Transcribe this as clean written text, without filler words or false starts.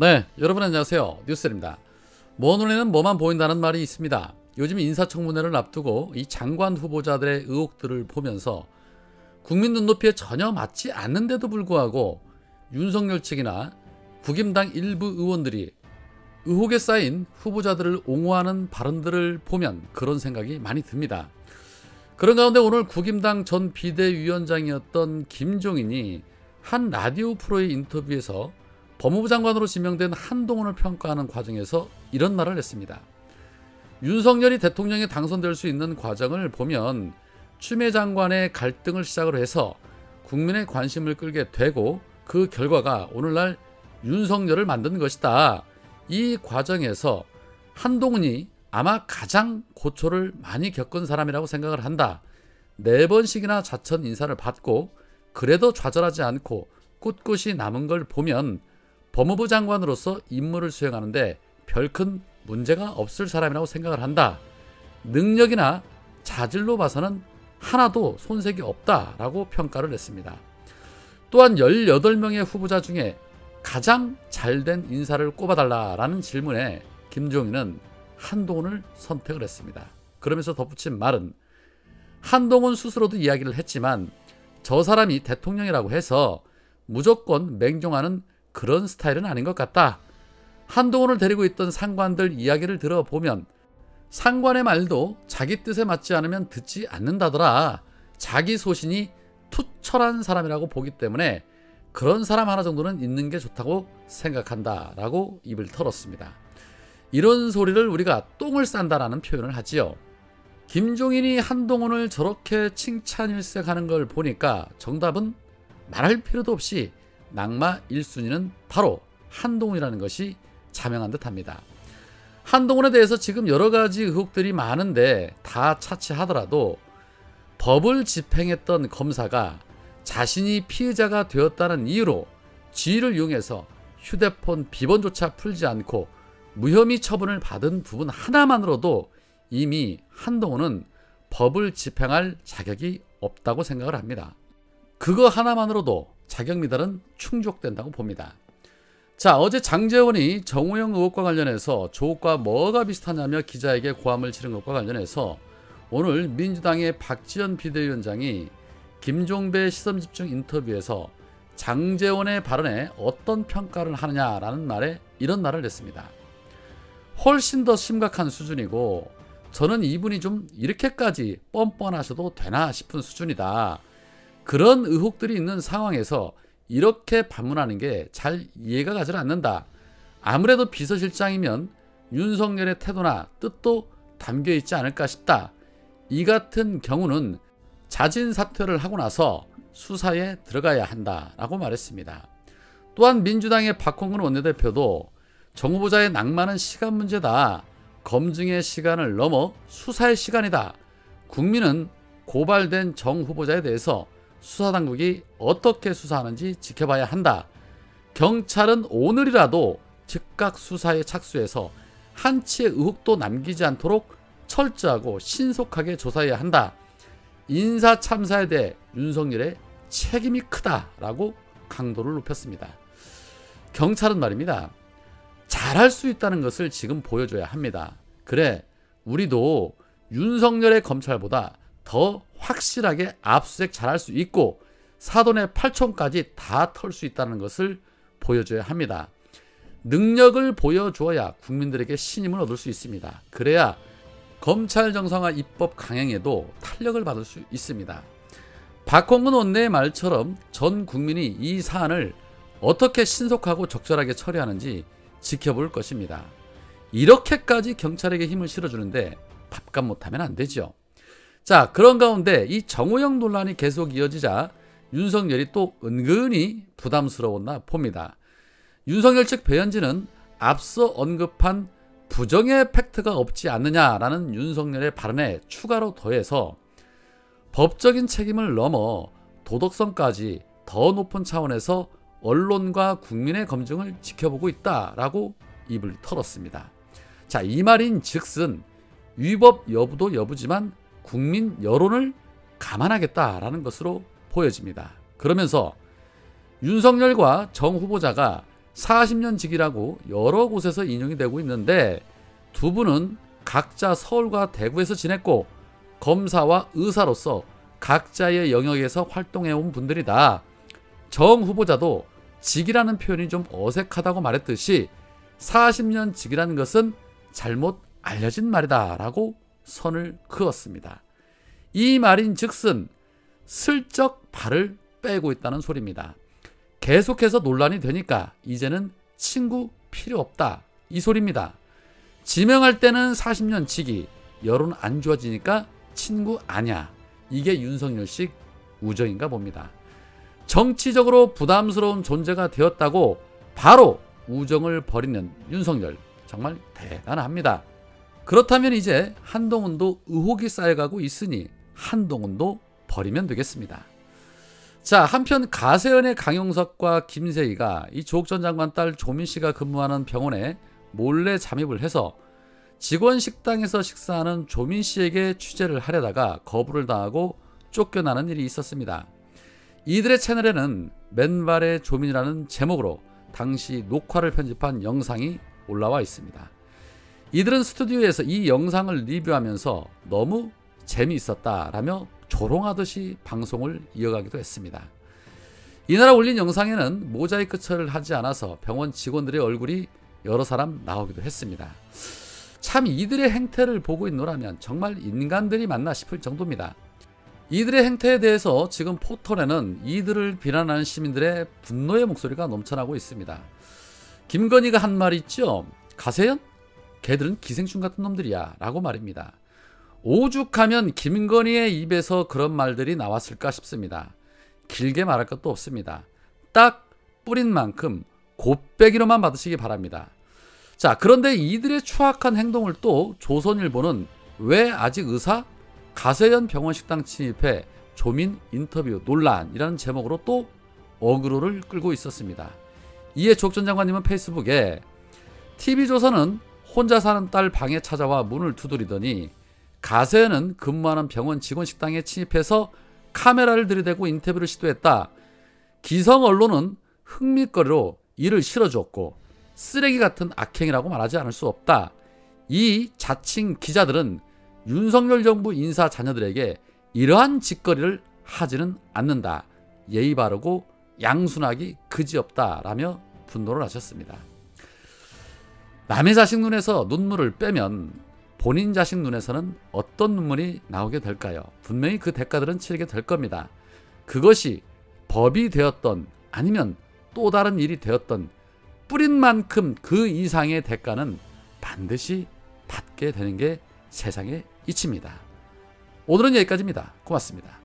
네, 여러분 안녕하세요. 뉴스입니다. 먼 눈에는 뭐만 보인다는 말이 있습니다. 요즘 인사청문회를 앞두고 이 장관 후보자들의 의혹들을 보면서 국민 눈높이에 전혀 맞지 않는데도 불구하고 윤석열 측이나 국임당 일부 의원들이 의혹에 쌓인 후보자들을 옹호하는 발언들을 보면 그런 생각이 많이 듭니다. 그런 가운데 오늘 국임당 전 비대위원장이었던 김종인이 한 라디오 프로의 인터뷰에서 법무부 장관으로 지명된 한동훈을 평가하는 과정에서 이런 말을 했습니다. 윤석열이 대통령에 당선될 수 있는 과정을 보면 추미애 장관의 갈등을 시작으로 해서 국민의 관심을 끌게 되고 그 결과가 오늘날 윤석열을 만든 것이다. 이 과정에서 한동훈이 아마 가장 고초를 많이 겪은 사람이라고 생각을 한다. 4번씩이나 자천 인사를 받고 그래도 좌절하지 않고 꿋꿋이 남은 걸 보면 법무부 장관으로서 임무를 수행하는데 별 큰 문제가 없을 사람이라고 생각을 한다. 능력이나 자질로 봐서는 하나도 손색이 없다라고 평가를 했습니다. 또한 18명의 후보자 중에 가장 잘된 인사를 꼽아달라라는 질문에 김종인은 한동훈을 선택을 했습니다. 그러면서 덧붙인 말은 한동훈 스스로도 이야기를 했지만 저 사람이 대통령이라고 해서 무조건 맹종하는 그런 스타일은 아닌 것 같다. 한동훈을 데리고 있던 상관들 이야기를 들어보면 상관의 말도 자기 뜻에 맞지 않으면 듣지 않는다더라. 자기 소신이 투철한 사람이라고 보기 때문에 그런 사람 하나 정도는 있는 게 좋다고 생각한다 라고 입을 털었습니다. 이런 소리를 우리가 똥을 싼다라는 표현을 하지요. 김종인이 한동훈을 저렇게 칭찬일색하는 걸 보니까 정답은 말할 필요도 없이 낙마 1순위는 바로 한동훈이라는 것이 자명한 듯합니다. 한동훈에 대해서 지금 여러 가지 의혹들이 많은데 다 차치하더라도 법을 집행했던 검사가 자신이 피의자가 되었다는 이유로 지위를 이용해서 휴대폰 비번조차 풀지 않고 무혐의 처분을 받은 부분 하나만으로도 이미 한동훈은 법을 집행할 자격이 없다고 생각을 합니다. 그거 하나만으로도 자격 미달은 충족된다고 봅니다. 자, 어제 장제원이 정호영 의혹과 관련해서 조국과 뭐가 비슷하냐며 기자에게 고함을 치른 것과 관련해서 오늘 민주당의 박지원 비대위원장이 김종배 시선집중 인터뷰에서 장제원의 발언에 어떤 평가를 하느냐라는 말에 이런 말을 냈습니다. 훨씬 더 심각한 수준이고 저는 이분이 좀 이렇게까지 뻔뻔하셔도 되나 싶은 수준이다. 그런 의혹들이 있는 상황에서 이렇게 반문하는 게 잘 이해가 가지 않는다. 아무래도 비서실장이면 윤석열의 태도나 뜻도 담겨 있지 않을까 싶다. 이 같은 경우는 자진 사퇴를 하고 나서 수사에 들어가야 한다라고 말했습니다. 또한 민주당의 박홍근 원내대표도 정 후보자의 낙마는 시간 문제다. 검증의 시간을 넘어 수사의 시간이다. 국민은 고발된 정 후보자에 대해서 수사당국이 어떻게 수사하는지 지켜봐야 한다. 경찰은 오늘이라도 즉각 수사에 착수해서 한치의 의혹도 남기지 않도록 철저하고 신속하게 조사해야 한다. 인사참사에 대해 윤석열의 책임이 크다라고 강도를 높였습니다. 경찰은 말입니다. 잘할 수 있다는 것을 지금 보여줘야 합니다. 그래, 우리도 윤석열의 검찰보다 더 확실하게 압수수색 잘할 수 있고 사돈의 8촌까지 다 털 수 있다는 것을 보여줘야 합니다. 능력을 보여주어야 국민들에게 신임을 얻을 수 있습니다. 그래야 검찰 정상화 입법 강행에도 탄력을 받을 수 있습니다. 박홍근 원내의 말처럼 전 국민이 이 사안을 어떻게 신속하고 적절하게 처리하는지 지켜볼 것입니다. 이렇게까지 경찰에게 힘을 실어주는데 밥값 못하면 안 되죠. 자, 그런 가운데 이 정호영 논란이 계속 이어지자 윤석열이 또 은근히 부담스러웠나 봅니다. 윤석열 측 배현진은 앞서 언급한 부정의 팩트가 없지 않느냐라는 윤석열의 발언에 추가로 더해서 법적인 책임을 넘어 도덕성까지 더 높은 차원에서 언론과 국민의 검증을 지켜보고 있다라고 입을 털었습니다. 자, 이 말인 즉슨 위법 여부도 여부지만 국민 여론을 감안하겠다라는 것으로 보여집니다. 그러면서 윤석열과 정 후보자가 40년 직이라고 여러 곳에서 인용이 되고 있는데 두 분은 각자 서울과 대구에서 지냈고 검사와 의사로서 각자의 영역에서 활동해온 분들이다. 정 후보자도 직이라는 표현이 좀 어색하다고 말했듯이 40년 직이라는 것은 잘못 알려진 말이다 라고 선을 그었습니다. 이 말인 즉슨 슬쩍 발을 빼고 있다는 소리입니다. 계속해서 논란이 되니까 이제는 친구 필요 없다 이 소리입니다. 지명할 때는 40년 직이 여론 안 좋아지니까 친구 아냐. 이게 윤석열식 우정인가 봅니다. 정치적으로 부담스러운 존재가 되었다고 바로 우정을 버리는 윤석열 정말 대단합니다. 그렇다면 이제 한동훈도 의혹이 쌓여가고 있으니 한동훈도 버리면 되겠습니다. 자, 한편 가세연의 강용석과 김세희가 이 조국 전 장관 딸 조민 씨가 근무하는 병원에 몰래 잠입을 해서 직원 식당에서 식사하는 조민 씨에게 취재를 하려다가 거부를 당하고 쫓겨나는 일이 있었습니다. 이들의 채널에는 맨발의 조민이라는 제목으로 당시 녹화를 편집한 영상이 올라와 있습니다. 이들은 스튜디오에서 이 영상을 리뷰하면서 너무 재미있었다라며 조롱하듯이 방송을 이어가기도 했습니다. 이날 올린 영상에는 모자이크 처리를 하지 않아서 병원 직원들의 얼굴이 여러 사람 나오기도 했습니다. 참 이들의 행태를 보고 있노라면 정말 인간들이 맞나 싶을 정도입니다. 이들의 행태에 대해서 지금 포털에는 이들을 비난하는 시민들의 분노의 목소리가 넘쳐나고 있습니다. 김건희가 한 말이 있죠. 가세연? 걔들은 기생충 같은 놈들이야 라고 말입니다. 오죽하면 김건희의 입에서 그런 말들이 나왔을까 싶습니다. 길게 말할 것도 없습니다. 딱 뿌린 만큼 곱빼기로만 받으시기 바랍니다. 자, 그런데 이들의 추악한 행동을 또 조선일보는 왜 아직 의사? 가세연 병원 식당 침입해 조민 인터뷰 논란이라는 제목으로 또 어그로를 끌고 있었습니다. 이에 조국 전 장관님은 페이스북에 TV조선은 혼자 사는 딸 방에 찾아와 문을 두드리더니 가세연은 근무하는 병원 직원 식당에 침입해서 카메라를 들이대고 인터뷰를 시도했다. 기성 언론은 흥미거리로 이를 실어주었고 쓰레기 같은 악행이라고 말하지 않을 수 없다. 이 자칭 기자들은 윤석열 정부 인사 자녀들에게 이러한 짓거리를 하지는 않는다. 예의 바르고 양순하기 그지없다라며 분노를 하셨습니다. 남의 자식 눈에서 눈물을 빼면 본인 자식 눈에서는 어떤 눈물이 나오게 될까요? 분명히 그 대가들은 치르게 될 겁니다. 그것이 법이 되었던 아니면 또 다른 일이 되었던 뿌린 만큼 그 이상의 대가는 반드시 받게 되는 게 세상의 이치입니다. 오늘은 여기까지입니다. 고맙습니다.